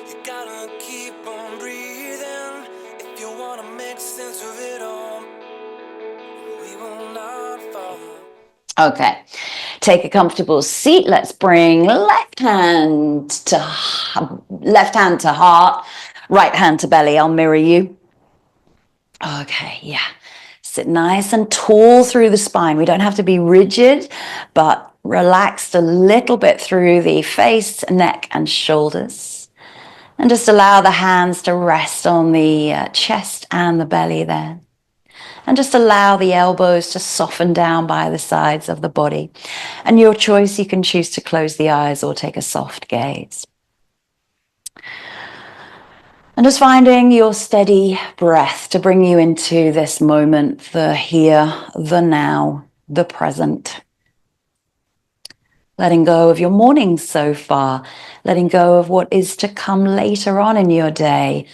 You gotta keep on breathing if you wanna make sense of it all. We will not fall. Okay, take a comfortable seat. Let's bring left hand to heart, right hand to belly. I'll mirror you. Okay, yeah. Sit nice and tall through the spine. We don't have to be rigid, but relaxed a little bit through the face, neck, and shoulders. And just allow the hands to rest on the chest and the belly there. And just allow the elbows to soften down by the sides of the body. And your choice, you can choose to close the eyes or take a soft gaze. And just finding your steady breath to bring you into this moment, the here, the now, the present. Letting go of your morning so far, letting go of what is to come later on in your day,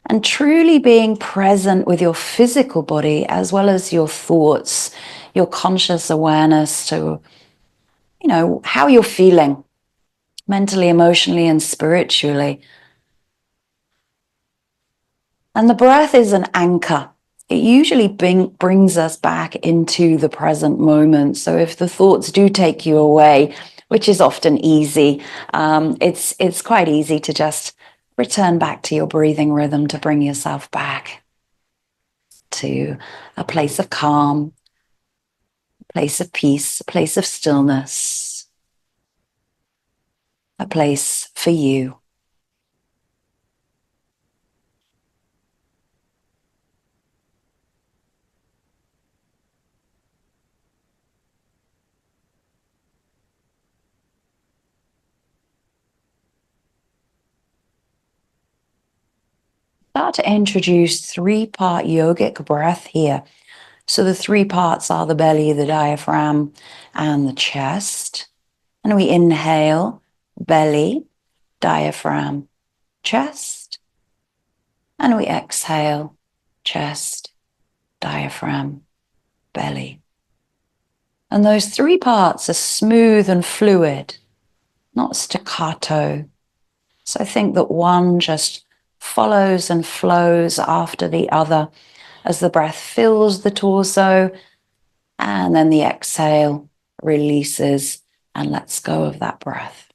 and truly being present with your physical body as well as your thoughts, your conscious awareness to, how you're feeling mentally, emotionally, and spiritually. And the breath is an anchor. It usually brings us back into the present moment. So if the thoughts do take you away, which is often easy, it's quite easy to just return back to your breathing rhythm to bring yourself back to a place of calm, a place of peace, a place of stillness, a place for you. Start to introduce 3-part yogic breath here. So the 3 parts are the belly, the diaphragm, and the chest. And we inhale, belly, diaphragm, chest. And we exhale, chest, diaphragm, belly. And those 3 parts are smooth and fluid, not staccato. So I think that one just follows and flows after the other as the breath fills the torso, and then the exhale releases and lets go of that breath.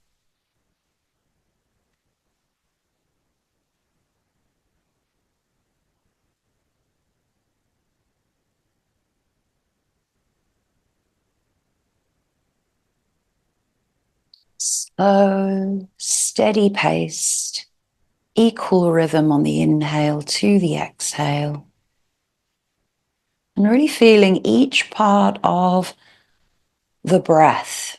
Slow, steady paced, equal rhythm on the inhale to the exhale. And really feeling each part of the breath.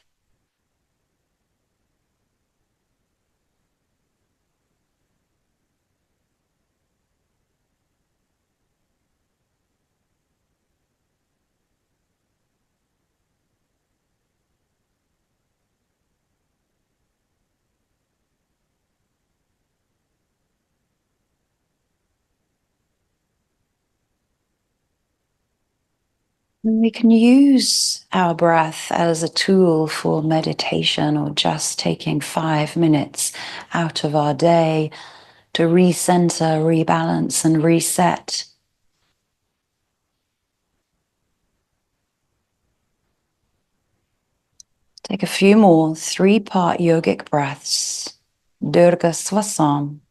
And we can use our breath as a tool for meditation or just taking 5 minutes out of our day to recenter, rebalance, and reset. Take a few more 3-part yogic breaths. Durga Swasam.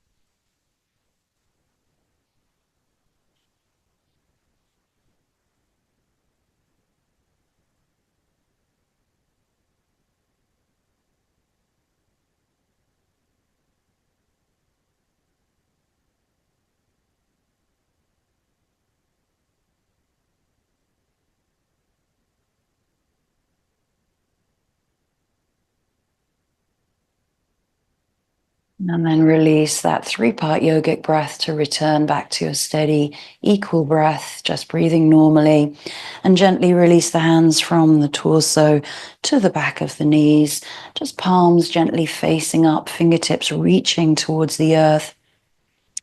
And then release that 3-part yogic breath to return back to your steady, equal breath, just breathing normally. And gently release the hands from the torso to the back of the knees. Just palms gently facing up, fingertips reaching towards the earth.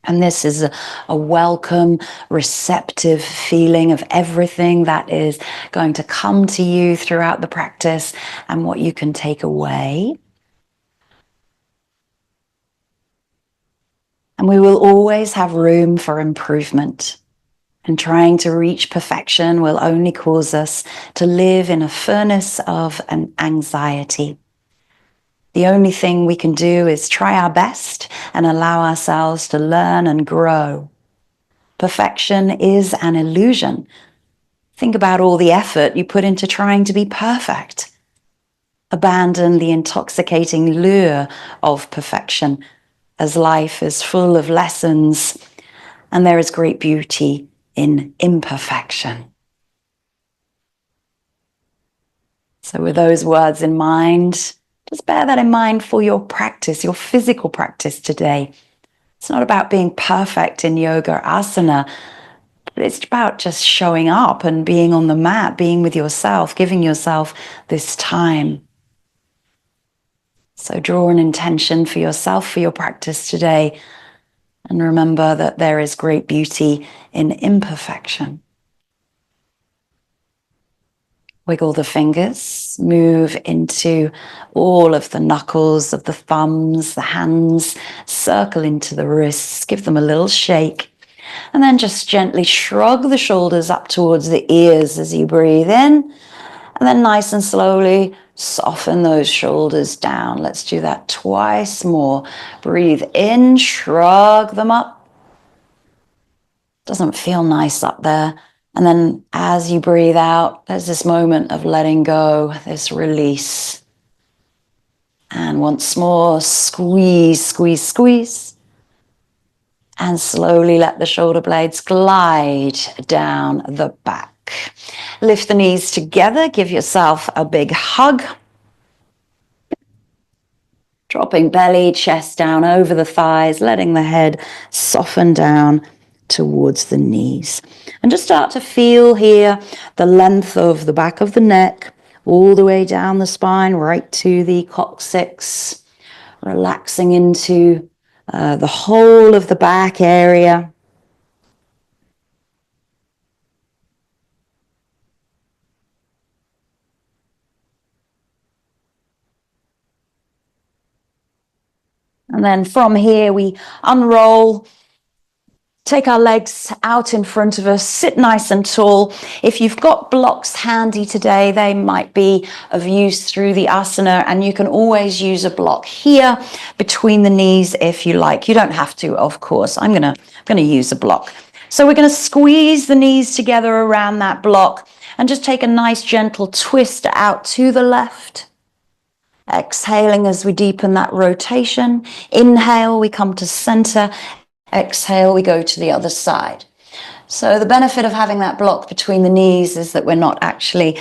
And this is a welcome, receptive feeling of everything that is going to come to you throughout the practice and what you can take away. And we will always have room for improvement. And trying to reach perfection will only cause us to live in a furnace of an anxiety. The only thing we can do is try our best and allow ourselves to learn and grow. Perfection is an illusion. Think about all the effort you put into trying to be perfect. Abandon the intoxicating lure of perfection, as life is full of lessons and there is great beauty in imperfection. So with those words in mind, just bear that in mind for your practice, your physical practice today. It's not about being perfect in yoga or asana, but it's about just showing up and being on the mat, being with yourself, giving yourself this time. So draw an intention for yourself, for your practice today, and remember that there is great beauty in imperfection. Wiggle the fingers, move into all of the knuckles of the thumbs, the hands, circle into the wrists, give them a little shake, and then just gently shrug the shoulders up towards the ears as you breathe in, and then nice and slowly soften those shoulders down. Let's do that twice more. Breathe in, shrug them up. Doesn't feel nice up there. And then as you breathe out, there's this moment of letting go, this release. And once more, squeeze, squeeze, squeeze. And slowly let the shoulder blades glide down the back. Lift the knees together, give yourself a big hug. Dropping belly, chest down over the thighs, letting the head soften down towards the knees. And just start to feel here the length of the back of the neck, all the way down the spine, right to the coccyx, relaxing into the whole of the back area. And then from here, we unroll. Take our legs out in front of us, sit nice and tall. If you've got blocks handy today, they might be of use through the asana, and you can always use a block here between the knees if you like. You don't have to, of course. I'm gonna use a block. So we're gonna squeeze the knees together around that block and just take a nice gentle twist out to the left. Exhaling as we deepen that rotation. Inhale, we come to center. Exhale, we go to the other side. So the benefit of having that block between the knees is that we're not actually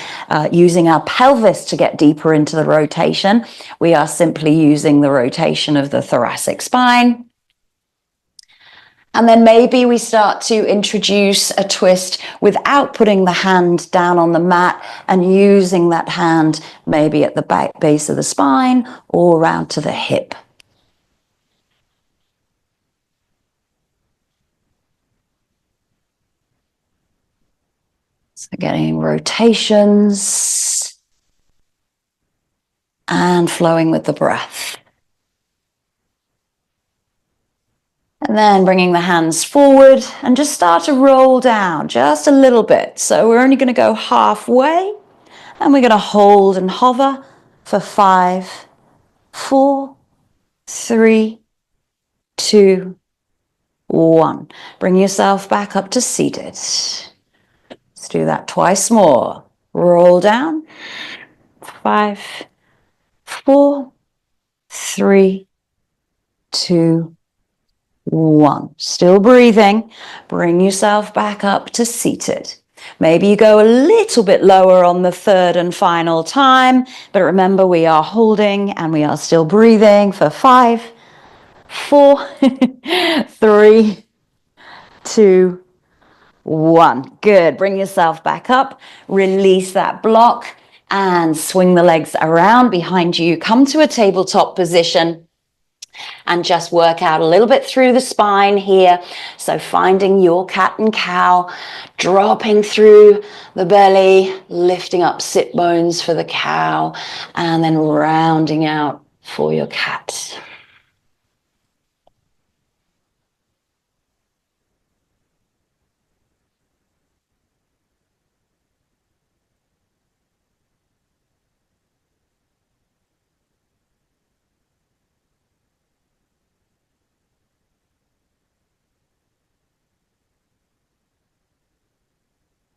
using our pelvis to get deeper into the rotation. We are simply using the rotation of the thoracic spine. And then maybe we start to introduce a twist without putting the hand down on the mat and using that hand maybe at the back base of the spine or around to the hip. So getting rotations and flowing with the breath. And then bringing the hands forward and just start to roll down just a little bit. So we're only going to go halfway and we're going to hold and hover for 5, 4, 3, 2, 1. Bring yourself back up to seated. Let's do that twice more. Roll down. 5, 4, 3, 2, 1. Still breathing. Bring yourself back up to seated. Maybe you go a little bit lower on the third and final time, but remember we are holding and we are still breathing for 5, 4, 3, 2, 1. Good. Bring yourself back up. Release that block and swing the legs around behind you. Come to a tabletop position and just work out a little bit through the spine here. So finding your cat and cow, dropping through the belly, lifting up sit bones for the cow, and then rounding out for your cat.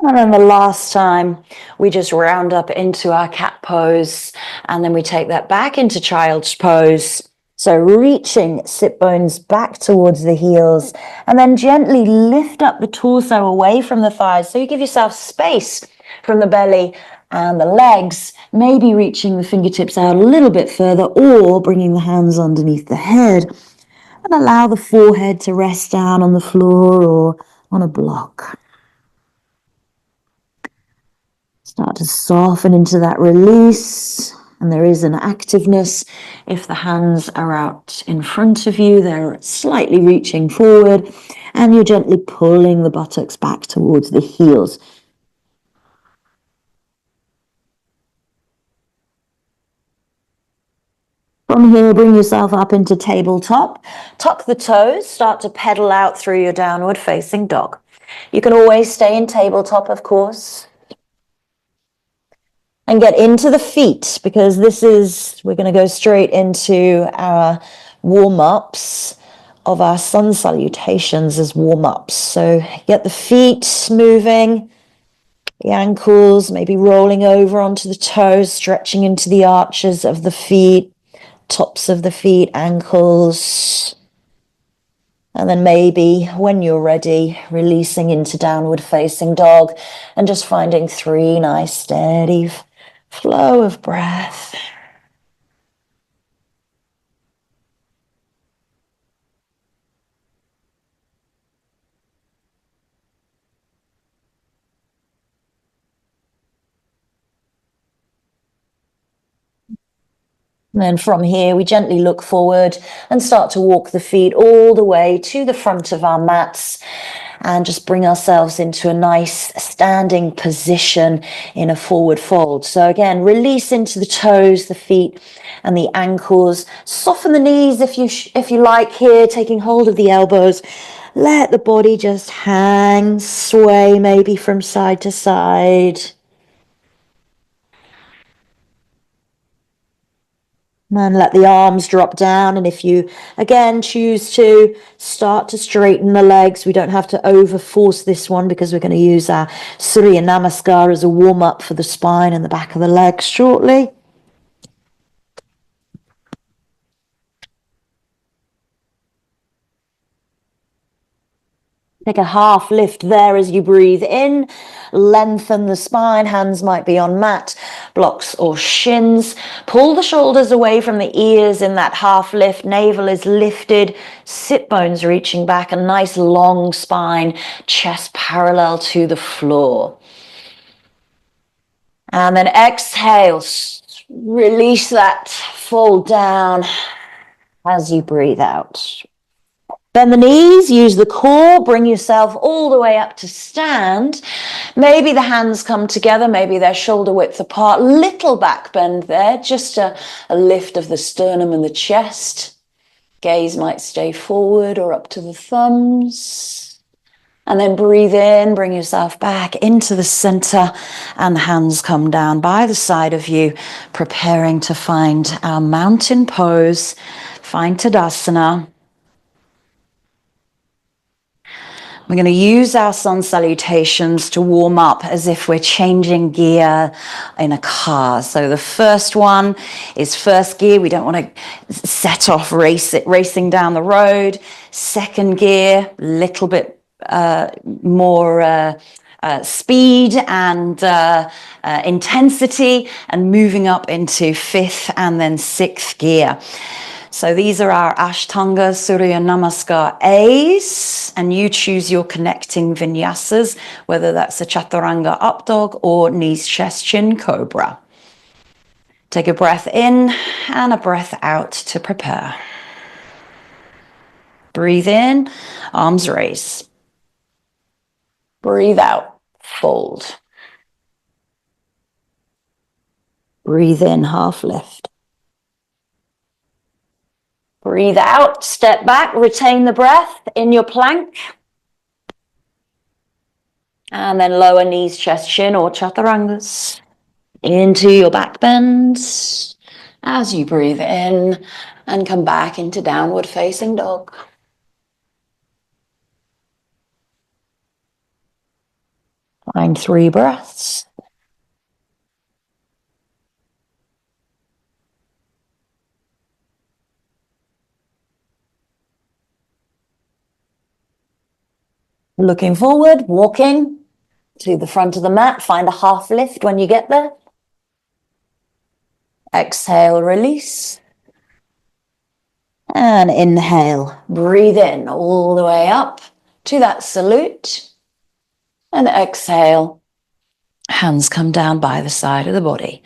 And then the last time, we just round up into our cat pose, and then we take that back into child's pose. So reaching sit bones back towards the heels, and then gently lift up the torso away from the thighs. So you give yourself space from the belly and the legs, maybe reaching the fingertips out a little bit further or bringing the hands underneath the head, and allow the forehead to rest down on the floor or on a block. Start to soften into that release, and there is an activeness. If the hands are out in front of you, they're slightly reaching forward, and you're gently pulling the buttocks back towards the heels. From here, bring yourself up into tabletop. Tuck the toes, start to pedal out through your downward facing dog. You can always stay in tabletop, of course, and get into the feet, because we're going to go straight into our warm-ups of our Sun Salutations as warm-ups. So get the feet moving, the ankles maybe rolling over onto the toes, stretching into the arches of the feet, tops of the feet, ankles. And then maybe when you're ready, releasing into downward facing dog and just finding 3 nice steady flow of breath. And then from here, we gently look forward and start to walk the feet all the way to the front of our mats and just bring ourselves into a nice standing position in a forward fold. So again, release into the toes, the feet and the ankles. Soften the knees if you like here, taking hold of the elbows. Let the body just hang, sway maybe from side to side. And let the arms drop down. And if you, again, choose to start to straighten the legs, we don't have to over force this one because we're going to use our Surya Namaskar as a warm-up for the spine and the back of the legs shortly. Take a half lift there as you breathe in. Lengthen the spine. Hands might be on mat, blocks or shins. Pull the shoulders away from the ears in that half lift. Navel is lifted. Sit bones reaching back. A nice long spine. Chest parallel to the floor. And then exhale. Release that. Fold down as you breathe out. Bend the knees, use the core, bring yourself all the way up to stand. Maybe the hands come together, maybe they're shoulder width apart. Little back bend there, just a lift of the sternum and the chest. Gaze might stay forward or up to the thumbs. And then breathe in, bring yourself back into the center, and the hands come down by the side of you, preparing to find our mountain pose. Find Tadasana. We're going to use our Sun Salutations to warm up as if we're changing gear in a car. So the first one is first gear. We don't want to set off racing down the road. Second gear, little bit more speed and intensity, and moving up into fifth and then sixth gear. So these are our Ashtanga Surya Namaskar A's, and you choose your connecting vinyasas, whether that's a Chaturanga up dog or knees, chest, chin, cobra. Take a breath in and a breath out to prepare. Breathe in, arms raise. Breathe out, fold. Breathe in, half lift. Breathe out, step back, retain the breath in your plank. And then lower knees, chest, chin, or chaturangas. Into your back bends as you breathe in and come back into downward facing dog. Find 3 breaths. Looking forward, walking to the front of the mat. Find a half lift when you get there. Exhale, release. And inhale, breathe in all the way up to that salute. And exhale, hands come down by the side of the body.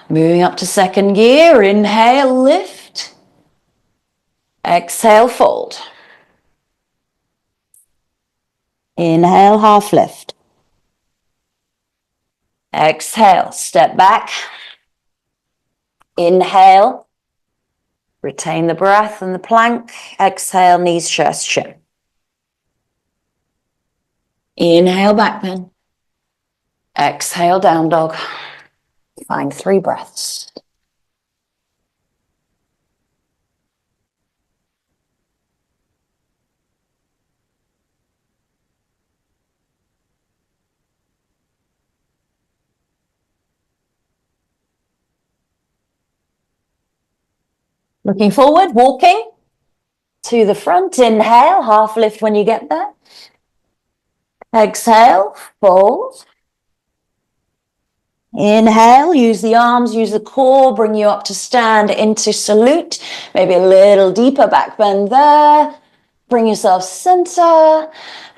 Moving up to second gear, inhale, lift. Exhale, fold. Inhale, half lift. Exhale, step back. Inhale, retain the breath and the plank. Exhale, knees, chest, chin. Inhale, back bend. Exhale, down dog. Find 3 breaths. Looking forward, walking to the front. Inhale, half lift when you get there. Exhale, fold. Inhale, use the arms, use the core, bring you up to stand into salute. Maybe a little deeper back bend there. Bring yourself center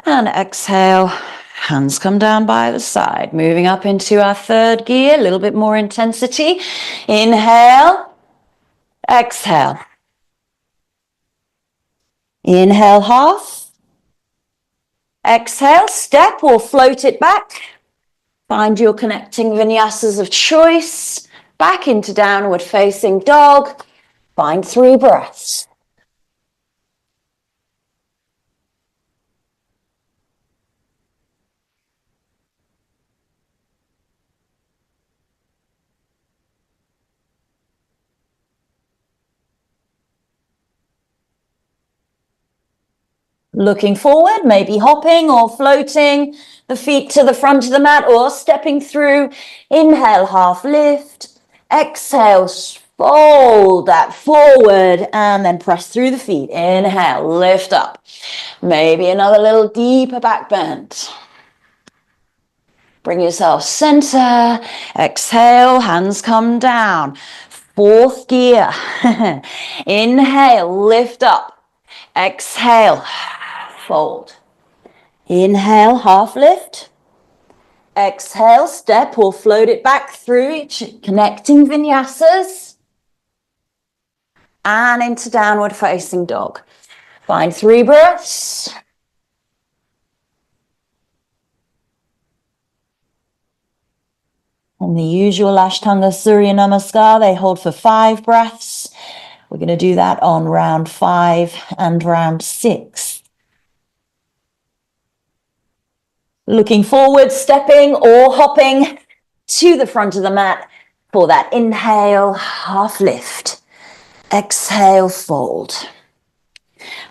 and exhale. Hands come down by the side. Moving up into our third gear, a little bit more intensity. Inhale, exhale. Inhale, half. Exhale, step or float it back. Find your connecting vinyasas of choice. Back into downward facing dog. Find 3 breaths. Looking forward, maybe hopping or floating the feet to the front of the mat or stepping through. Inhale, half lift. Exhale, fold that forward and then press through the feet. Inhale, lift up. Maybe another little deeper back bend. Bring yourself center. Exhale, hands come down. 4th gear. Inhale, lift up. Exhale, fold. Inhale, half lift. Exhale, step or float it back through each connecting vinyasas. And into downward facing dog. Find 3 breaths. And the usual Ashtanga Surya Namaskar, they hold for 5 breaths. We're going to do that on round 5 and round 6. Looking forward, stepping or hopping to the front of the mat for that inhale, half lift. Exhale, fold.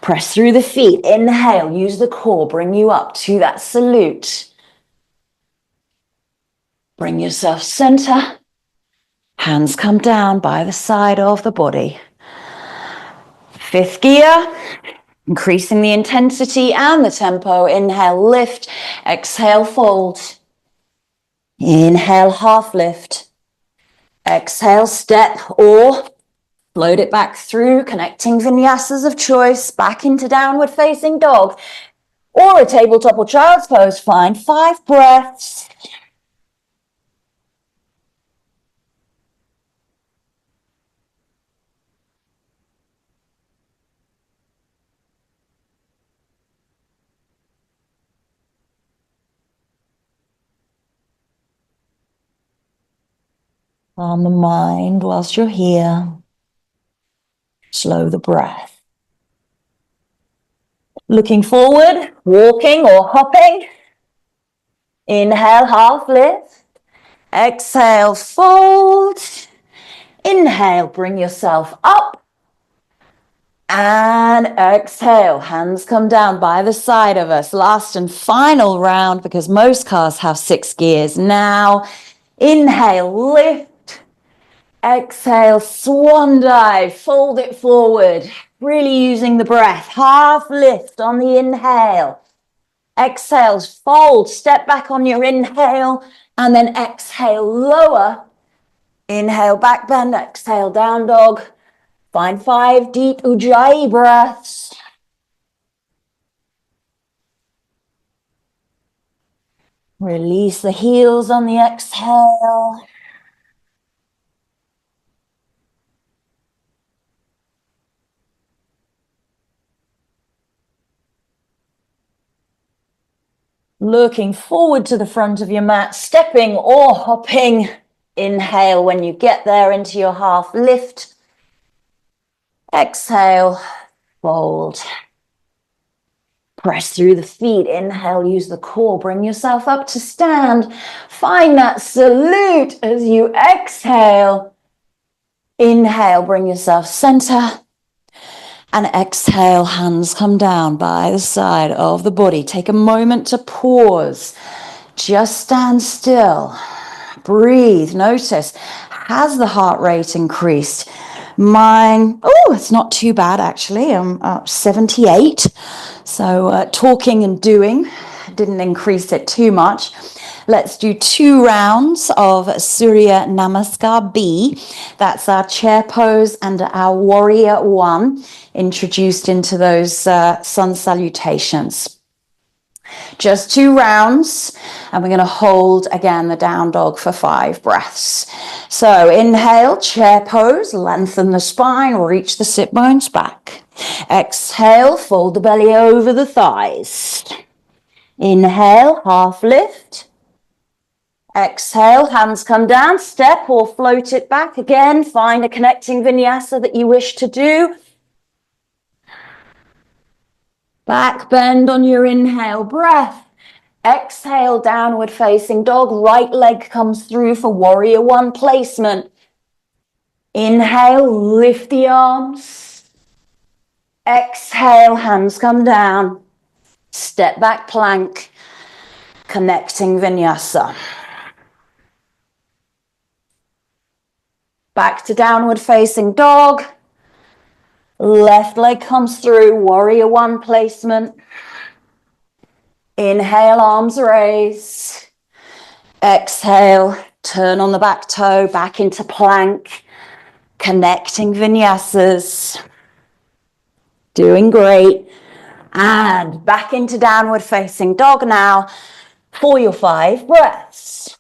Press through the feet. Inhale, use the core, bring you up to that salute. Bring yourself center. Hands come down by the side of the body. 5th gear. Increasing the intensity and the tempo. Inhale, lift. Exhale, fold. Inhale, half lift. Exhale, step or float it back through, connecting vinyasas of choice, back into downward facing dog or a tabletop or child's pose. Find 5 breaths. Calm the mind whilst you're here. Slow the breath. Looking forward, walking or hopping. Inhale, half lift. Exhale, fold. Inhale, bring yourself up. And exhale, hands come down by the side of us. Last and final round, because most cars have 6 gears. Now, inhale, lift. Exhale, swan dive, fold it forward. Really using the breath. Half lift on the inhale. Exhales, fold, step back on your inhale, and then exhale, lower. Inhale, back bend, exhale, down dog. Find 5 deep Ujjayi breaths. Release the heels on the exhale. Looking forward to the front of your mat, stepping or hopping. Inhale when you get there into your half lift. Exhale, fold. Press through the feet. Inhale, use the core. Bring yourself up to stand. Find that salute as you exhale. Inhale, bring yourself center. And exhale, hands come down by the side of the body. Take a moment to pause. Just stand still. Breathe. Notice, has the heart rate increased? Mine, oh, it's not too bad actually. I'm up 78. So talking and doing didn't increase it too much. Let's do 2 rounds of Surya Namaskar B. That's our chair pose and our warrior 1, introduced into those sun salutations. Just 2 rounds, and we're going to hold again the down dog for 5 breaths. So inhale, chair pose, lengthen the spine, reach the sit bones back. Exhale, fold the belly over the thighs. Inhale, half lift. Exhale, hands come down, step or float it back. Again, find a connecting vinyasa that you wish to do. Back bend on your inhale, breath. Exhale, downward facing dog. Right leg comes through for warrior 1 placement. Inhale, lift the arms. Exhale, hands come down. Step back plank, connecting vinyasa. Back to downward facing dog. Left leg comes through, warrior 1 placement. Inhale, arms raise. Exhale, turn on the back toe, back into plank, connecting vinyasas. Doing great. And back into downward facing dog now for your 5 breaths.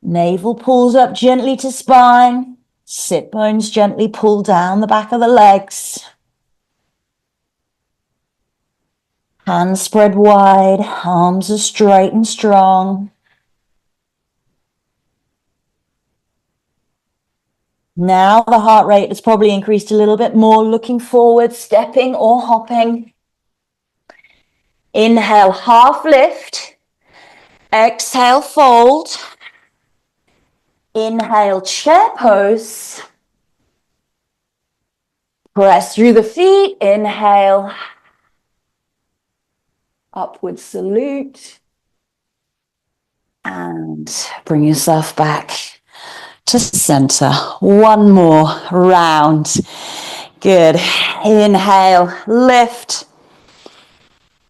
Navel pulls up gently to spine. Sit bones gently pull down the back of the legs. Hands spread wide, arms are straight and strong. Now the heart rate has probably increased a little bit more, looking forward, stepping or hopping. Inhale, half lift. Exhale, fold. Inhale, chair pose. Press through the feet. Inhale. Upward salute. And bring yourself back to center. 1 more round. Good. Inhale, lift.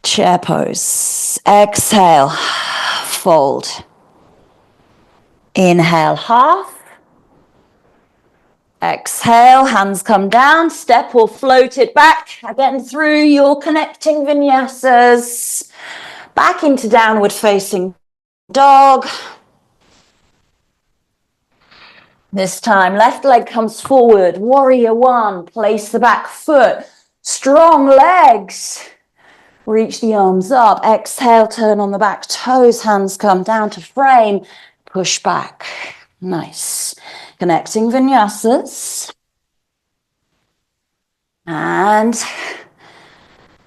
Chair pose. Exhale, fold. Inhale, half. Exhale, hands come down, step or float it back. Again, through your connecting vinyasas. Back into downward facing dog. This time, left leg comes forward. Warrior 1, place the back foot. Strong legs. Reach the arms up. Exhale, turn on the back toes. Hands come down to frame. Push back. Nice. Connecting vinyasas. And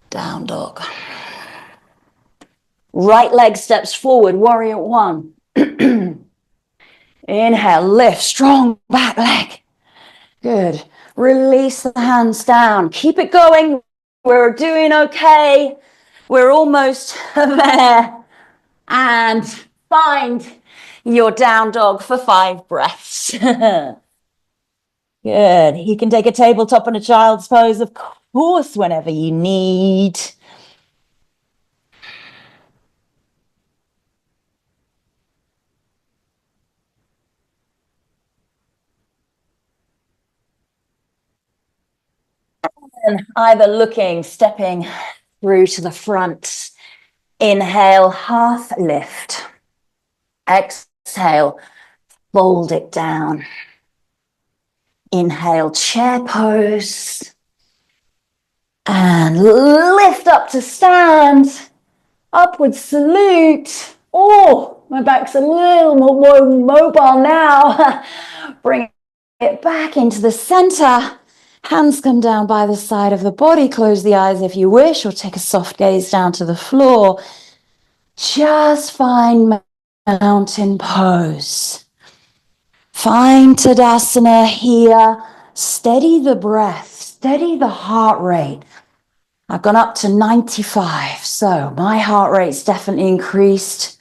down dog. Right leg steps forward. Warrior 1. Inhale, lift. Strong back leg. Good. Release the hands down. Keep it going. We're doing okay. We're almost there. And find your down dog for 5 breaths. Good. You can take a tabletop and a child's pose, of course, whenever you need. And either stepping through to the front. Inhale, half lift. Exhale, fold it down. Inhale, chair pose. And lift up to stand. Upward salute. Oh, my back's a little more mobile now. Bring it back into the center. Hands come down by the side of the body. Close the eyes if you wish, or take a soft gaze down to the floor. Just find mountain pose. Find Tadasana here. Steady the breath, steady the heart rate. I've gone up to 95, so my heart rate's definitely increased.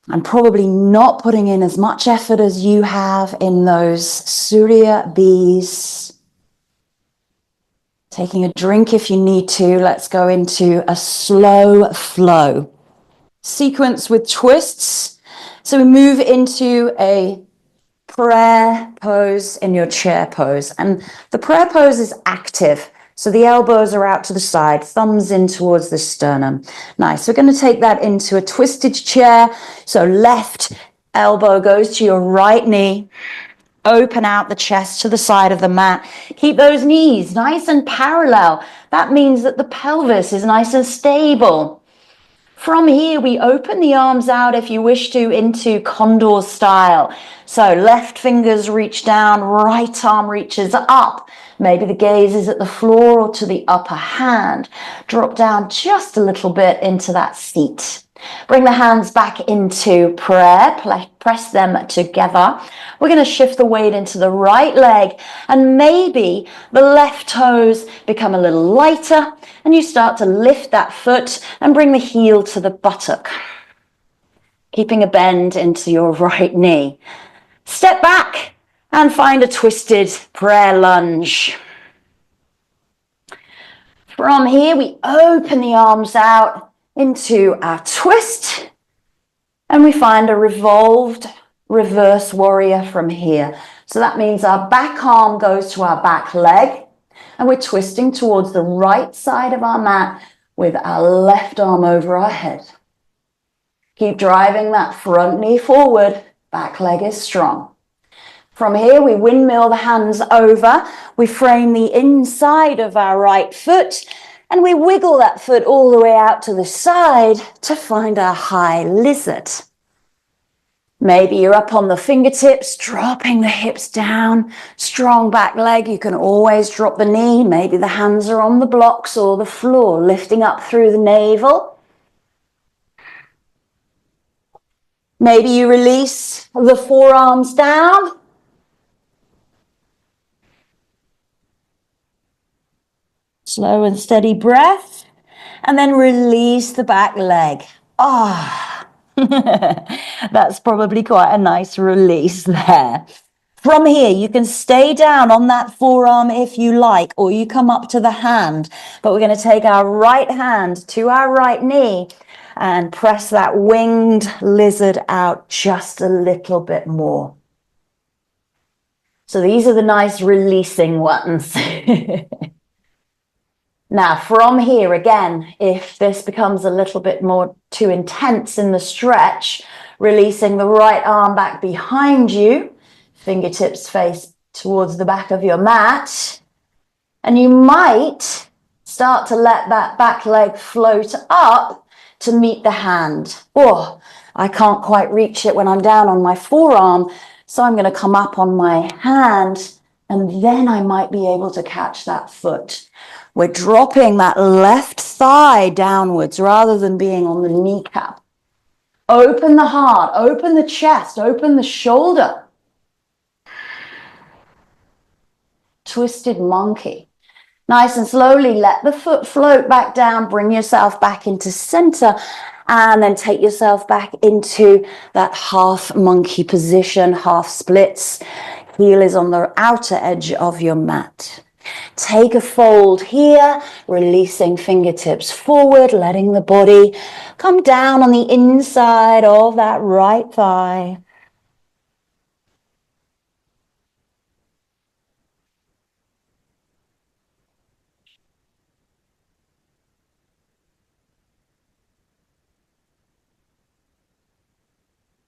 I'm probably not putting in as much effort as you have in those Surya bees. Taking a drink if you need to. Let's go into a slow flow. Sequence with twists. So we move into a prayer pose in your chair pose. And the prayer pose is active. So the elbows are out to the side, thumbs in towards the sternum. Nice. We're going to take that into a twisted chair. So left elbow goes to your right knee. Open out the chest to the side of the mat. Keep those knees nice and parallel. That means that the pelvis is nice and stable. From here, we open the arms out if you wish to into condor style. So left fingers reach down, right arm reaches up. Maybe the gaze is at the floor or to the upper hand. Drop down just a little bit into that seat. Bring the hands back into prayer, press them together. We're going to shift the weight into the right leg, and maybe the left toes become a little lighter and you start to lift that foot and bring the heel to the buttock. Keeping a bend into your right knee. Step back and find a twisted prayer lunge. From here, we open the arms out into our twist, and we find a revolved reverse warrior from here. So that means our back arm goes to our back leg, and we're twisting towards the right side of our mat with our left arm over our head. Keep driving that front knee forward, back leg is strong. From here, we windmill the hands over, we frame the inside of our right foot, and we wiggle that foot all the way out to the side to find our high lizard. Maybe you're up on the fingertips, dropping the hips down, strong back leg. You can always drop the knee. Maybe the hands are on the blocks or the floor, lifting up through the navel. Maybe you release the forearms down. Slow and steady breath, and then release the back leg. That's probably quite a nice release there. From here, you can stay down on that forearm if you like, or you come up to the hand. But we're going to take our right hand to our right knee and press that winged lizard out just a little bit more. So these are the nice releasing ones. Now, from here, again, if this becomes a little bit more too intense in the stretch, releasing the right arm back behind you, fingertips face towards the back of your mat, and you might start to let that back leg float up to meet the hand. Oh, I can't quite reach it when I'm down on my forearm, so I'm going to come up on my hand, and then I might be able to catch that foot. We're dropping that left thigh downwards rather than being on the kneecap. Open the heart, open the chest, open the shoulder. twisted monkey. Nice and slowly let the foot float back down, bring yourself back into center, and then take yourself back into that half monkey position, half splits. Heel is on the outer edge of your mat. Take a fold here, releasing fingertips forward, letting the body come down on the inside of that right thigh.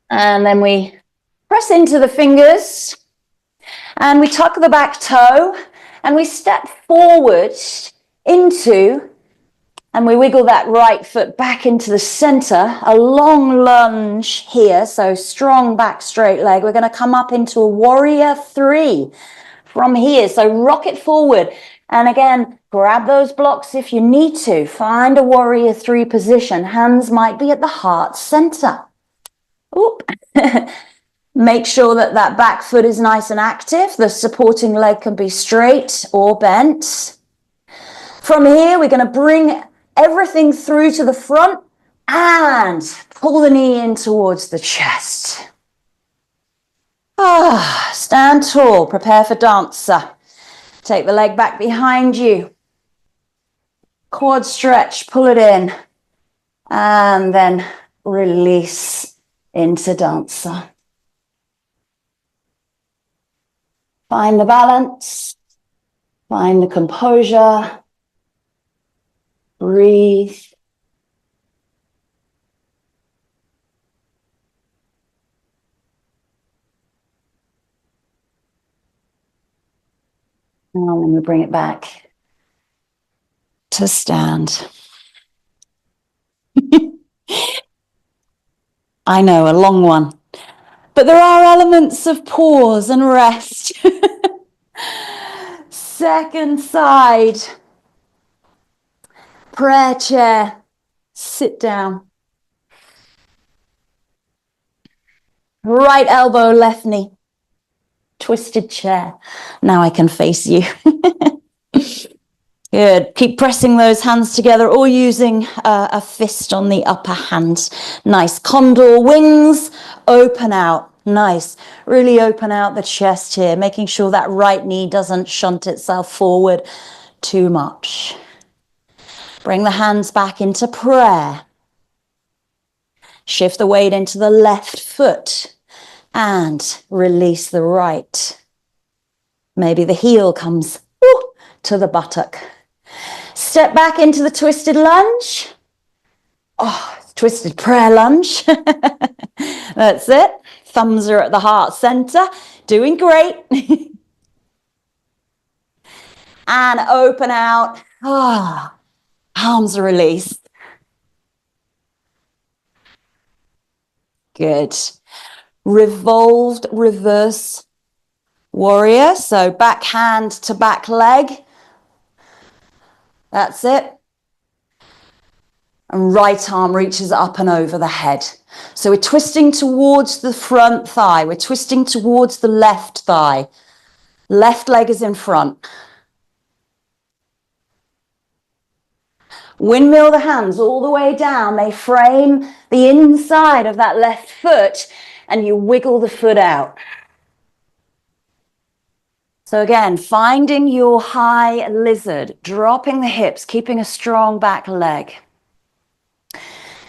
And then we press into the fingers and we tuck the back toe and we step forward into, and we wiggle that right foot back into the center, a long lunge here. So strong back, straight leg. We're going to come up into a warrior 3 from here. So rock it forward. And again, grab those blocks if you need to. Find a warrior 3 position. Hands might be at the heart center. Oop. Make sure that that back foot is nice and active. The supporting leg can be straight or bent. From here, we're going to bring everything through to the front and pull the knee in towards the chest. Stand tall, prepare for dancer. Take the leg back behind you. Quad stretch, pull it in. And then release into dancer. Find the balance. Find the composure. Breathe. And then we bring it back to stand. I know, a long one. But there are elements of pause and rest. Second side. Prayer chair. Sit down. Right elbow, left knee. Twisted chair. Now I can face you. Good. Keep pressing those hands together or using a fist on the upper hand. Nice. Condor wings. Open out. Nice. Really open out the chest here, making sure that right knee doesn't shunt itself forward too much. Bring the hands back into prayer. Shift the weight into the left foot and release the right. Maybe the heel comes to the buttock. Step back into the twisted lunge. Twisted prayer lunge. That's it. Thumbs are at the heart center. Doing great. And open out. Arms are released. Good. Revolved reverse warrior. So back hand to back leg. That's it. And right arm reaches up and over the head. So we're twisting towards the front thigh. We're twisting towards the left thigh. Left leg is in front. Windmill the hands all the way down. They frame the inside of that left foot and you wiggle the foot out. So again, finding your high lizard, dropping the hips, keeping a strong back leg.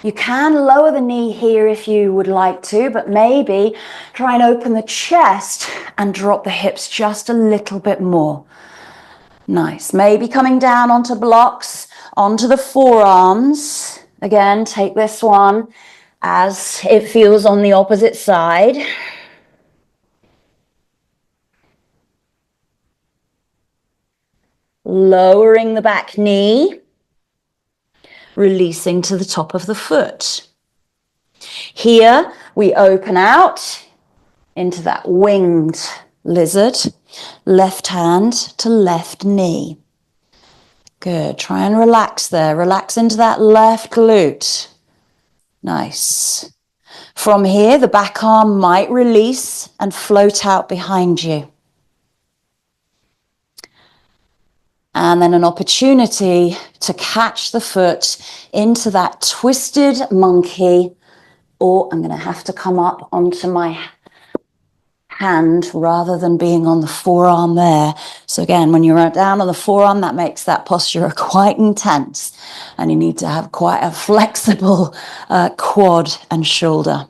You can lower the knee here if you would like to, but maybe try and open the chest and drop the hips just a little bit more. Nice. Maybe coming down onto blocks, onto the forearms. Again, take this one as it feels on the opposite side. Lowering the back knee, releasing to the top of the foot. Here we open out into that winged lizard, left hand to left knee. Good. Try and relax there. Relax into that left glute. Nice. From here, the back arm might release and float out behind you. And then an opportunity to catch the foot into that twisted monkey, or I'm going to have to come up onto my hand rather than being on the forearm there. So again, when you're down on the forearm, that makes that posture quite intense, and you need to have quite a flexible quad and shoulder.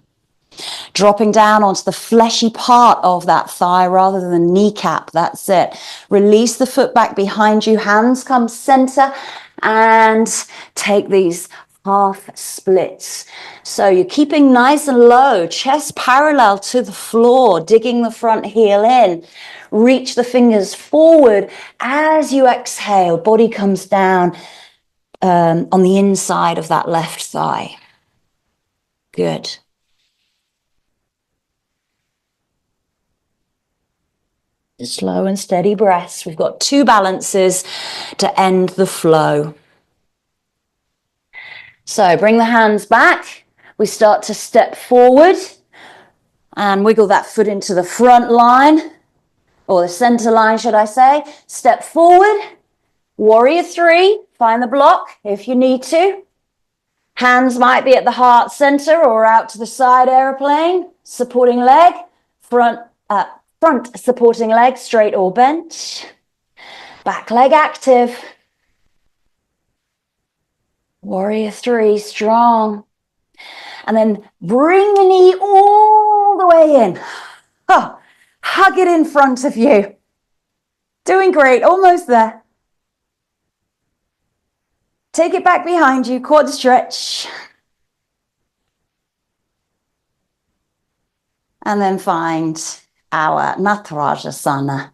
Dropping down onto the fleshy part of that thigh rather than the kneecap. That's it. Release the foot back behind you. Hands come center and take these half splits. So you're keeping nice and low, chest parallel to the floor, digging the front heel in. Reach the fingers forward as you exhale. Body comes down on the inside of that left thigh. Good. Slow and steady breaths. We've got 2 balances to end the flow. So bring the hands back. We start to step forward and wiggle that foot into the front line, or the center line, should I say. Step forward. Warrior 3. Find the block if you need to. Hands might be at the heart center or out to the side, airplane. Supporting leg. Front supporting leg, straight or bent. Back leg active. Warrior 3, strong. And then bring the knee all the way in. Oh, hug it in front of you. Doing great, almost there. Take it back behind you, quad stretch. And then find our Natarajasana,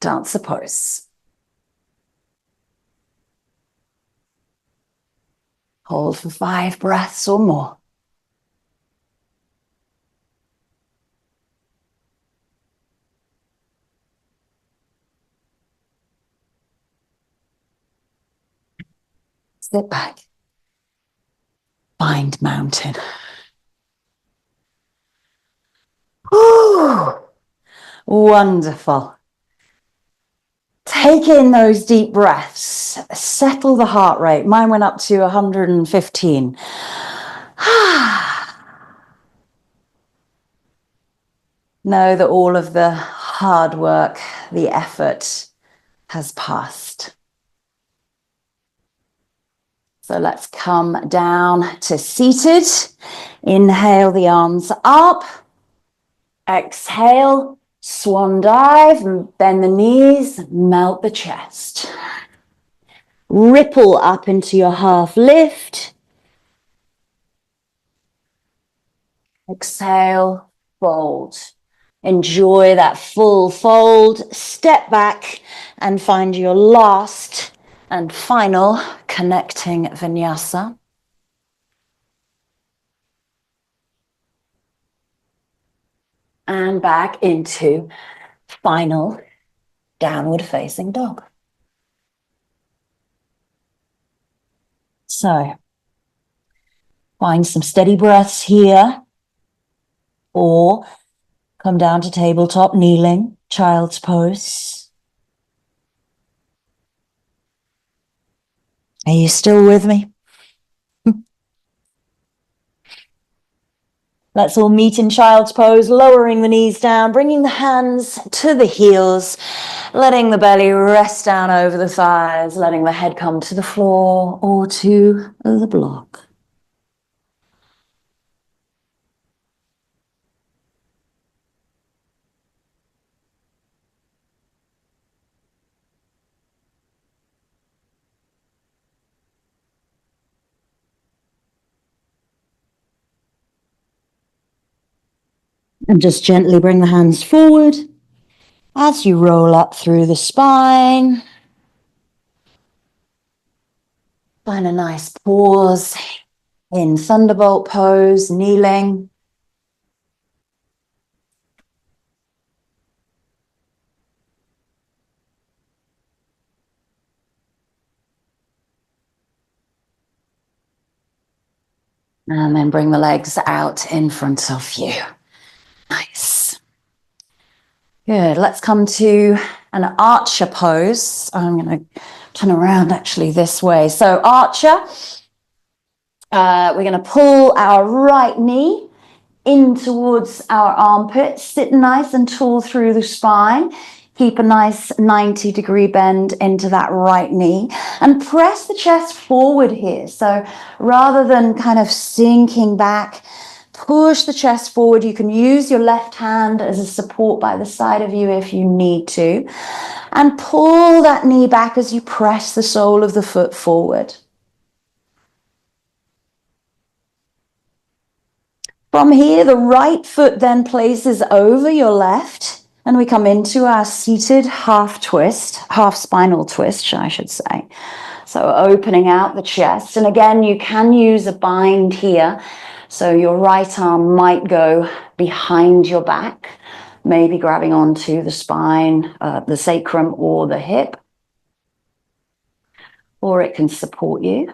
dancer pose. Hold for 5 breaths or more. Sit back. Find mountain. Ooh, wonderful. Take in those deep breaths. Settle the heart rate. Mine went up to 115. Know that all of the hard work, the effort has passed. So let's come down to seated. Inhale the arms up. Exhale, swan dive, bend the knees, melt the chest. Ripple up into your half lift. Exhale, fold. Enjoy that full fold. Step back and find your last and final connecting vinyasa. And back into final downward facing dog. So find some steady breaths here, or come down to tabletop kneeling, child's pose. Are you still with me? Let's all meet in child's pose, lowering the knees down, bringing the hands to the heels, letting the belly rest down over the thighs, letting the head come to the floor or to the block. And just gently bring the hands forward as you roll up through the spine. Find a nice pause in thunderbolt pose, kneeling. And then bring the legs out in front of you. Nice. Good. Let's come to an archer pose. I'm going to turn around actually this way. So archer, we're going to pull our right knee in towards our armpit, sit nice and tall through the spine. Keep a nice 90-degree bend into that right knee and press the chest forward here. So rather than kind of sinking back, push the chest forward. You can use your left hand as a support by the side of you if you need to. And pull that knee back as you press the sole of the foot forward. From here, the right foot then places over your left, and we come into our seated half twist, half spinal twist, I should say. So opening out the chest. And again, you can use a bind here. So your right arm might go behind your back, maybe grabbing onto the spine, the sacrum or the hip, or it can support you.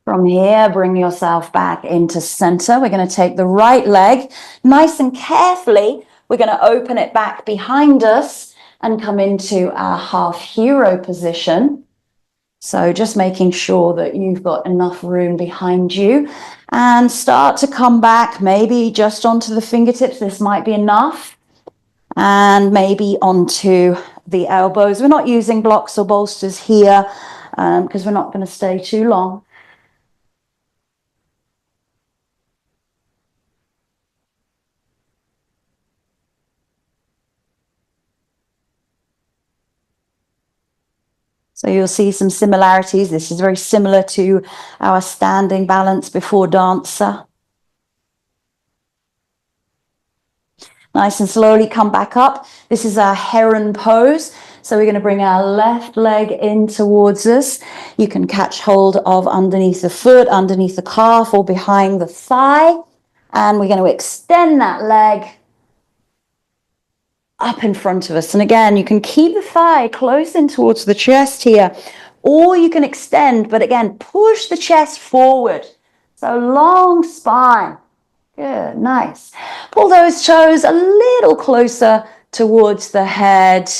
From here, bring yourself back into center. We're going to take the right leg nice and carefully. We're going to open it back behind us and come into our half hero position. So just making sure that you've got enough room behind you and start to come back, maybe just onto the fingertips. This might be enough. And maybe onto the elbows. We're not using blocks or bolsters here because we're not going to stay too long. So you'll see some similarities. This is very similar to our standing balance before dancer. Nice and slowly come back up. This is our heron pose. So we're going to bring our left leg in towards us. You can catch hold of underneath the foot, underneath the calf, or behind the thigh. And we're going to extend that leg up in front of us. And again, you can keep the thigh close in towards the chest here, or you can extend, but again, push the chest forward. So long spine. Good, nice. Pull those toes a little closer towards the head.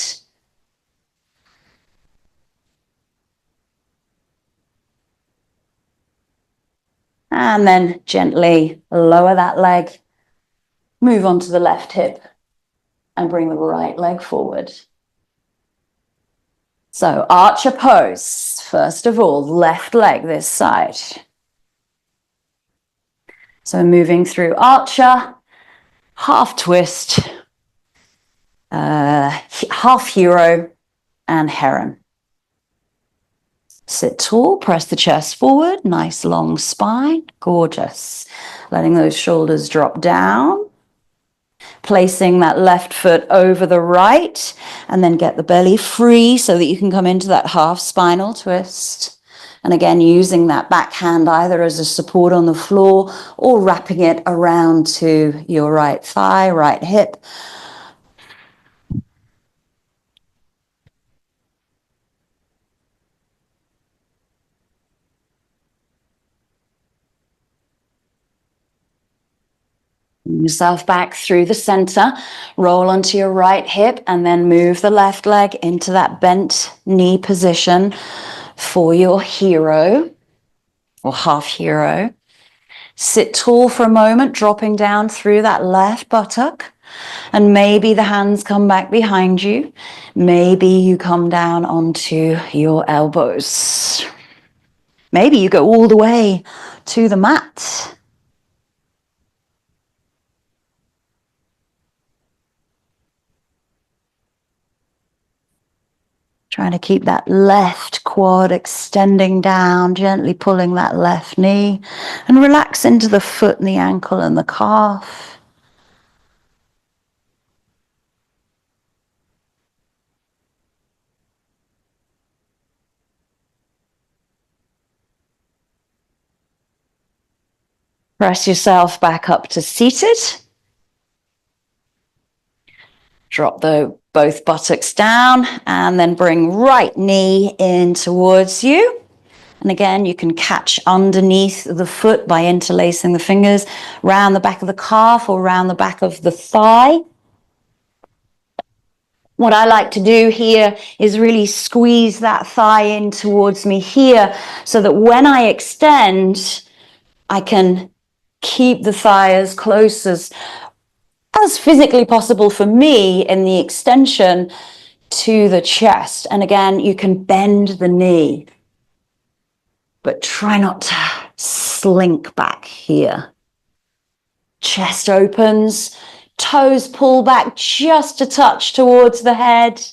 And then gently lower that leg. Move on to the left hip and bring the right leg forward. So archer pose. First of all, left leg this side. So moving through archer, half twist, half hero, and heron. Sit tall, press the chest forward, nice long spine, gorgeous. Letting those shoulders drop down. Placing that left foot over the right, and then get the belly free so that you can come into that half spinal twist. And again, using that back hand either as a support on the floor or wrapping it around to your right thigh, right hip. Yourself back through the center, roll onto your right hip, and then move the left leg into that bent knee position for your hero or half hero. Sit tall for a moment, dropping down through that left buttock, and maybe the hands come back behind you. Maybe you come down onto your elbows. Maybe you go all the way to the mat. Trying to keep that left quad extending down, gently pulling that left knee, and relax into the foot and the ankle and the calf. Press yourself back up to seated. Drop both buttocks down and then bring right knee in towards you. And again, you can catch underneath the foot by interlacing the fingers round the back of the calf or round the back of the thigh. What I like to do here is really squeeze that thigh in towards me here so that when I extend, I can keep the thigh as close as physically possible for me in the extension to the chest. And again, you can bend the knee, but try not to slink back here. Chest opens, toes pull back just a touch towards the head.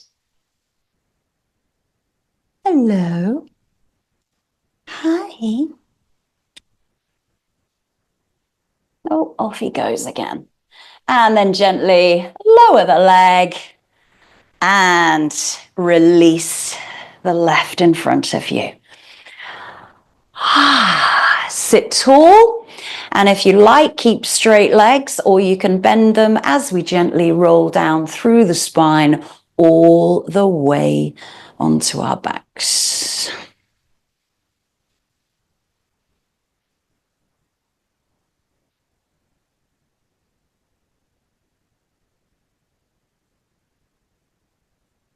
Hello. Hi. Oh, off he goes again. And then gently lower the leg and release the left in front of you. Sit tall, and if you like, keep straight legs, or you can bend them as we gently roll down through the spine all the way onto our backs.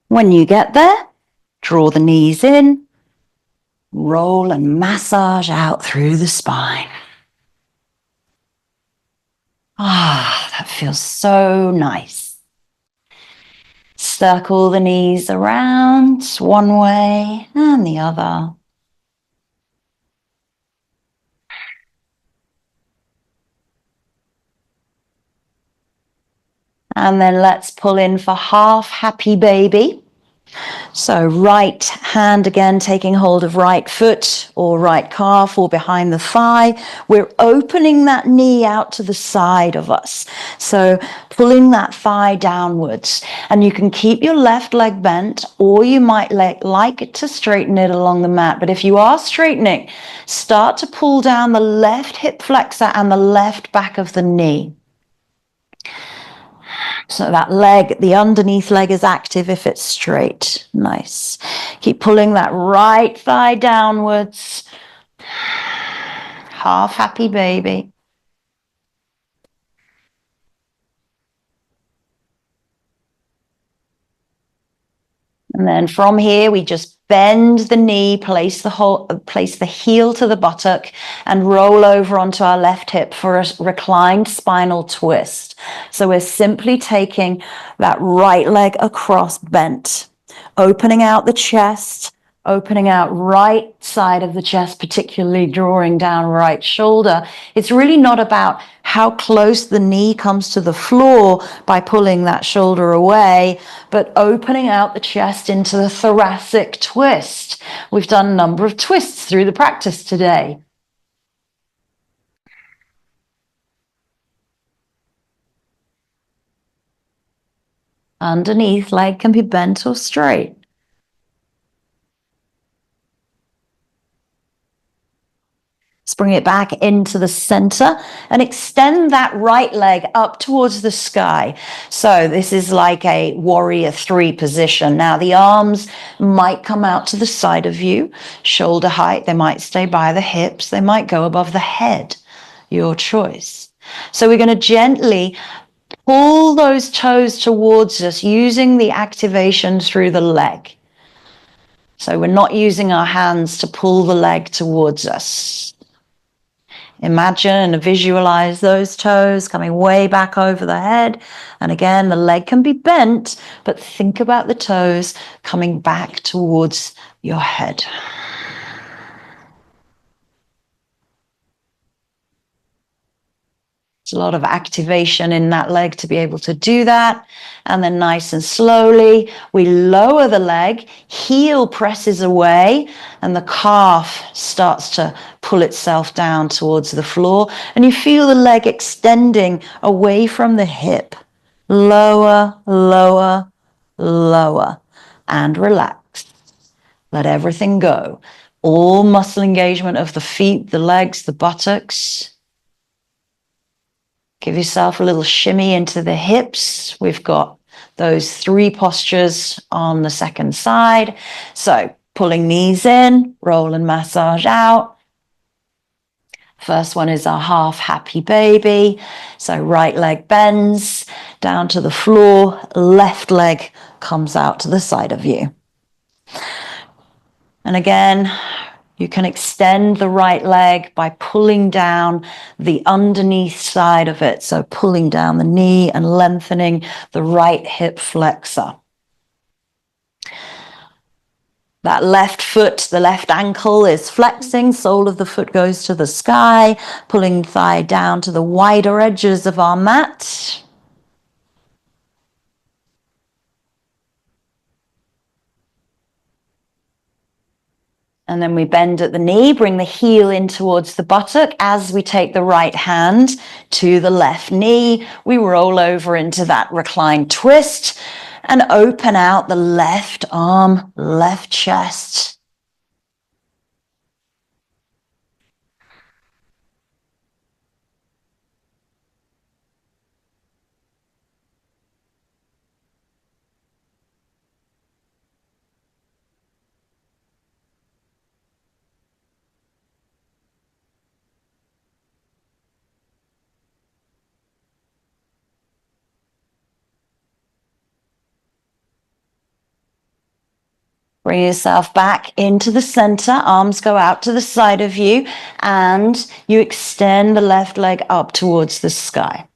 When you get there, draw the knees in, roll and massage out through the spine. That feels so nice. Circle the knees around one way and the other. And then let's pull in for half happy baby. So right hand again taking hold of right foot or right calf or behind the thigh. We're opening that knee out to the side of us. So pulling that thigh downwards. And you can keep your left leg bent, or you might like to straighten it along the mat. But if you are straightening, start to pull down the left hip flexor and the left back of the knee. So that leg, the underneath leg is active if it's straight. Nice. Keep pulling that right thigh downwards. Half happy baby. And then from here, we just bend the knee, place the heel to the buttock, and roll over onto our left hip for a reclined spinal twist. So we're simply taking that right leg across bent, opening out the chest, opening out right side of the chest, particularly drawing down right shoulder. It's really not about how close the knee comes to the floor by pulling that shoulder away, but opening out the chest into the thoracic twist. We've done a number of twists through the practice today. Underneath leg can be bent or straight. Let's bring it back into the center and extend that right leg up towards the sky. So this is like a warrior 3 position. Now the arms might come out to the side of you, shoulder height. They might stay by the hips. They might go above the head. Your choice. So we're going to gently pull those toes towards us using the activation through the leg. So we're not using our hands to pull the leg towards us. Imagine and visualize those toes coming way back over the head. And again, the leg can be bent, but think about the toes coming back towards your head. There's a lot of activation in that leg to be able to do that. And then nice and slowly, we lower the leg, heel presses away, and the calf starts to pull itself down towards the floor. And you feel the leg extending away from the hip. Lower, lower, lower, and relax. Let everything go. All muscle engagement of the feet, the legs, the buttocks. Give yourself a little shimmy into the hips. We've got those 3 postures on the second side. So Pulling knees in, roll and massage out. First one is our half happy baby. So right leg bends down to the floor, left leg comes out to the side of you. And again, you can extend the right leg by pulling down the underneath side of it. So pulling down the knee and lengthening the right hip flexor. That left foot, the left ankle is flexing, sole of the foot goes to the sky, pulling thigh down to the wider edges of our mat. And then we bend at the knee, bring the heel in towards the buttock as we take the right hand to the left knee. We roll over into that reclined twist and open out the left arm, left chest. Bring yourself back into the center. Arms go out to the side of you and you extend the left leg up towards the sky.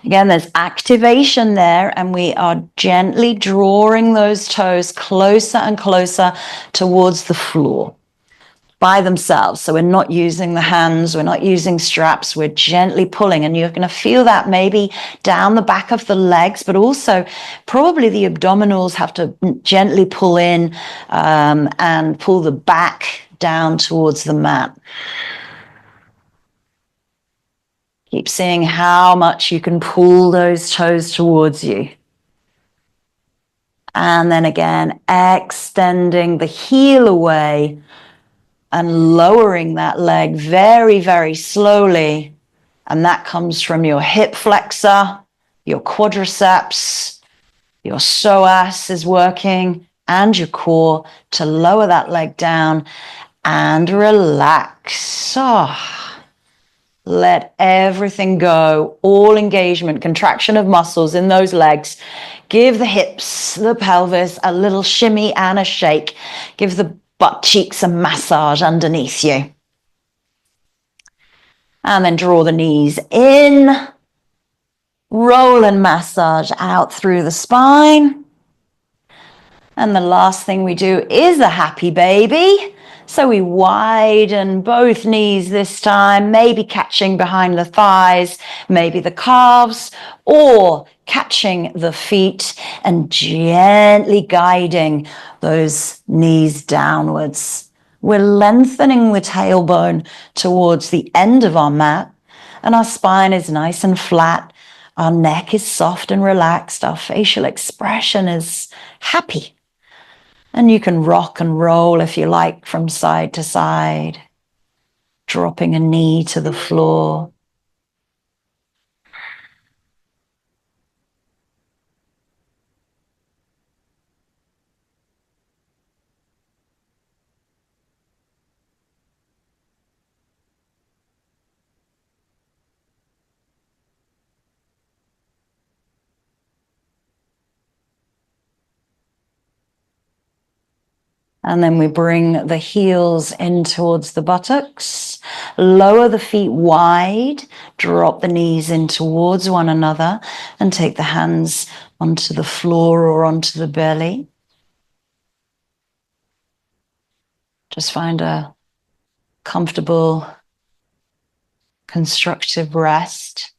Again, there's activation there and we are gently drawing those toes closer and closer towards the floor by themselves. So we're not using the hands, we're not using straps, we're gently pulling, and you're going to feel that maybe down the back of the legs, but also probably the abdominals have to gently pull in and pull the back down towards the mat. Keep seeing how much you can pull those toes towards you. And then again, extending the heel away and lowering that leg very, very slowly. And that comes from your hip flexor, your quadriceps, your psoas is working, and your core to lower that leg down and relax. Let everything go, all engagement, contraction of muscles in those legs. Give the hips, the pelvis a little shimmy and a shake. Give the butt cheeks a massage underneath you. And then draw the knees in. Roll and massage out through the spine. And the last thing we do is a happy baby. So we widen both knees this time, maybe catching behind the thighs, maybe the calves, or catching the feet and gently guiding those knees downwards. We're lengthening the tailbone towards the end of our mat, and our spine is nice and flat. Our neck is soft and relaxed. Our facial expression is happy. And you can rock and roll if you like from side to side, dropping a knee to the floor. And then we bring the heels in towards the buttocks, lower the feet wide, drop the knees in towards one another, and take the hands onto the floor or onto the belly. Just find a comfortable, constructive rest.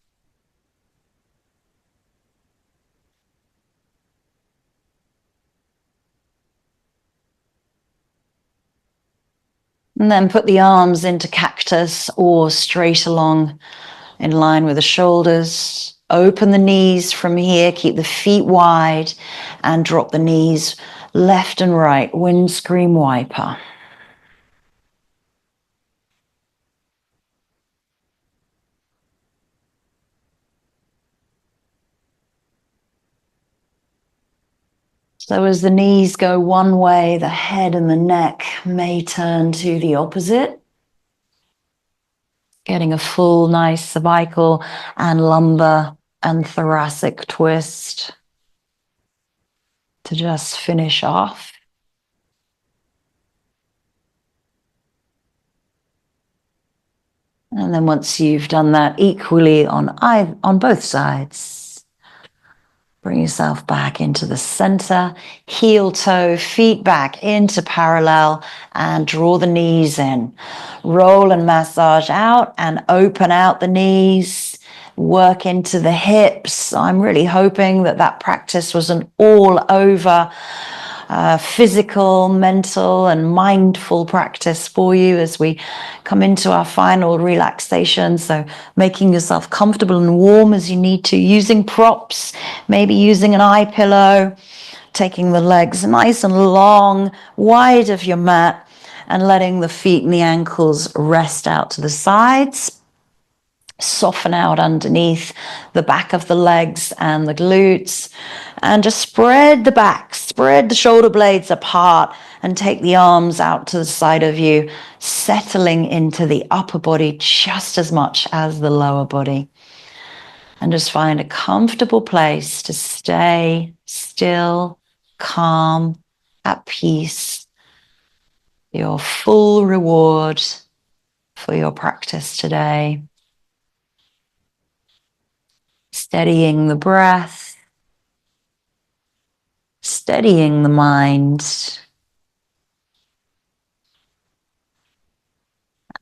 And then put the arms into cactus or straight along in line with the shoulders. Open the knees from here, keep the feet wide, and drop the knees left and right, windscreen wiper. So as the knees go one way, the head and the neck may turn to the opposite. Getting a full, nice cervical and lumbar and thoracic twist to just finish off. And then once you've done that equally on both sides, bring yourself back into the center, heel toe, feet back into parallel, and draw the knees in. Roll and massage out and open out the knees. Work into the hips. I'm really hoping that practice was an all over physical, mental, and mindful practice for you as we come into our final relaxation. So making yourself comfortable and warm as you need to, using props, maybe using an eye pillow, taking the legs nice and long, wide of your mat, and letting the feet and the ankles rest out to the sides. Soften out underneath the back of the legs and the glutes, and just spread the back, spread the shoulder blades apart, and take the arms out to the side of you, settling into the upper body just as much as the lower body. And just find a comfortable place to stay still, calm, at peace. Your full reward for your practice today. Steadying the breath, steadying the mind.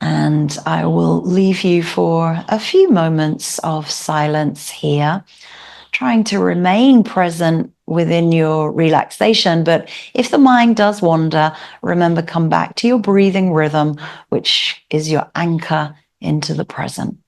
And I will leave you for a few moments of silence here, trying to remain present within your relaxation. But if the mind does wander, remember, come back to your breathing rhythm, which is your anchor into the present.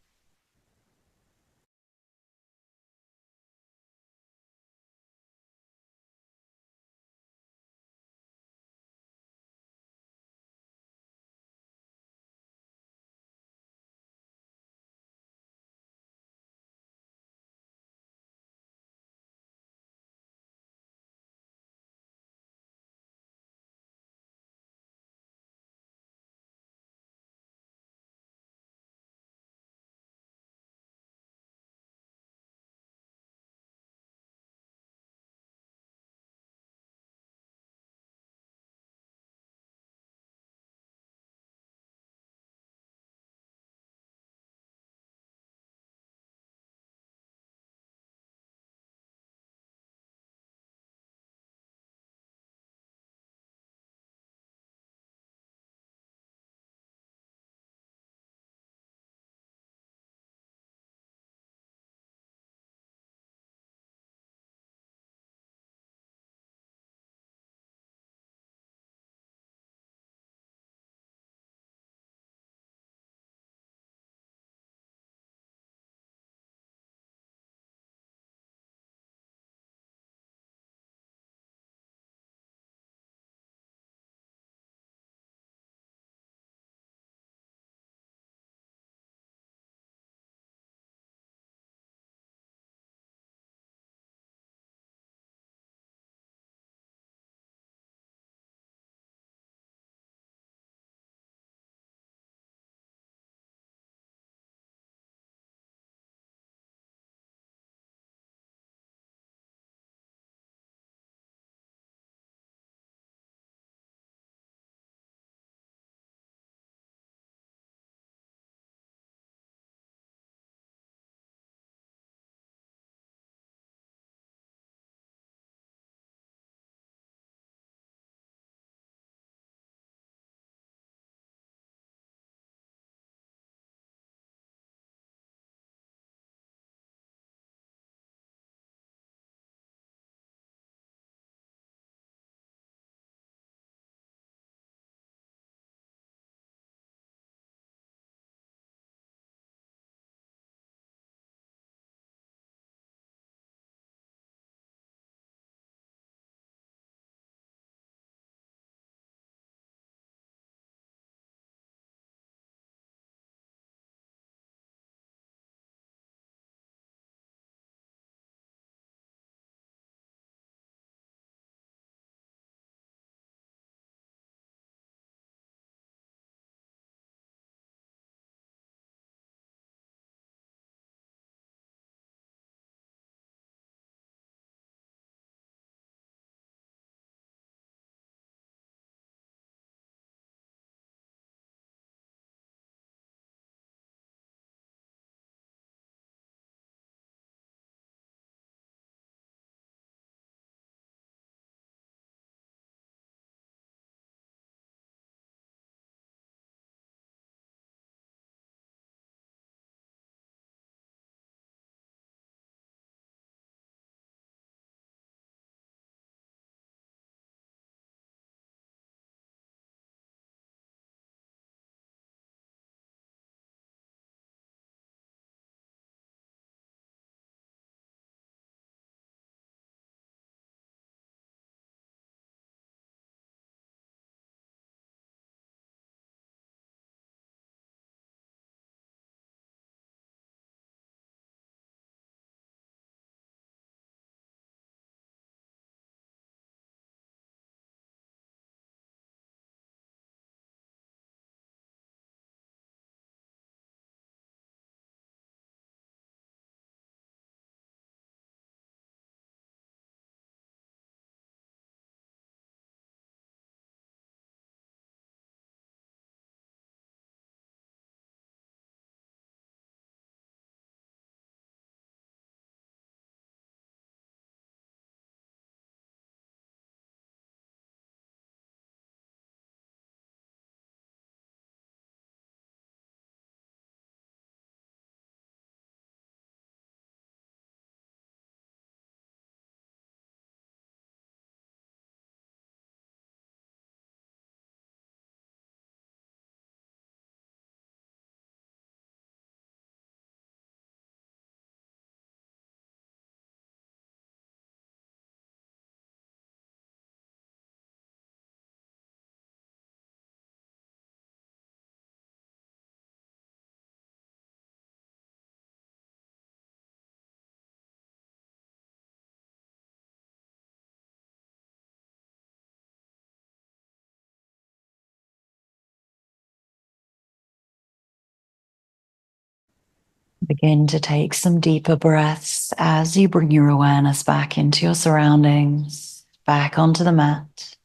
Begin to take some deeper breaths as you bring your awareness back into your surroundings, back onto the mat,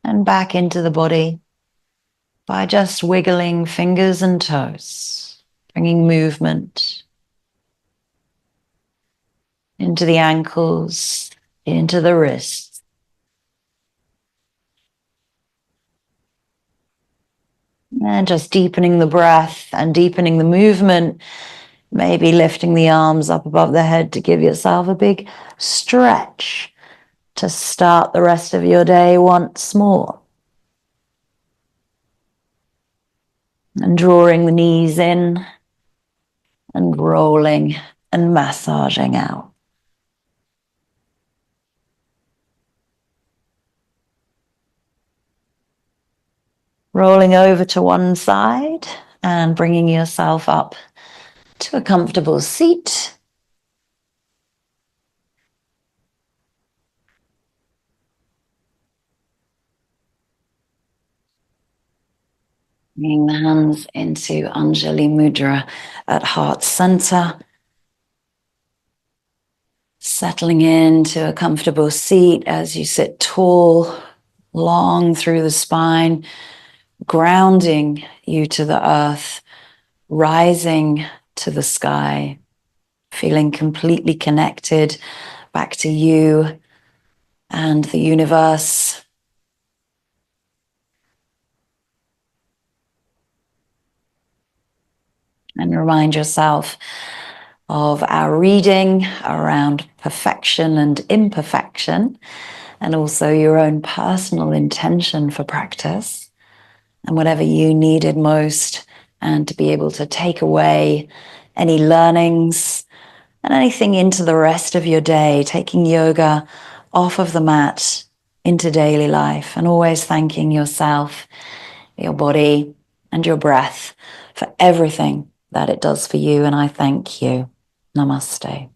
and back into the body by just wiggling fingers and toes, bringing movement into the ankles, into the wrists. And just deepening the breath and deepening the movement, maybe lifting the arms up above the head to give yourself a big stretch to start the rest of your day once more. And drawing the knees in and rolling and massaging out. Rolling over to one side and bringing yourself up to a comfortable seat. Bringing the hands into Anjali Mudra at heart center. Settling into a comfortable seat as you sit tall, long through the spine, grounding you to the earth, rising to the sky, feeling completely connected back to you and the universe. And remind yourself of our reading around perfection and imperfection, and also your own personal intention for practice and whatever you needed most, and to be able to take away any learnings and anything into the rest of your day, taking yoga off of the mat into daily life, and always thanking yourself, your body, and your breath for everything that it does for you. And I thank you. Namaste.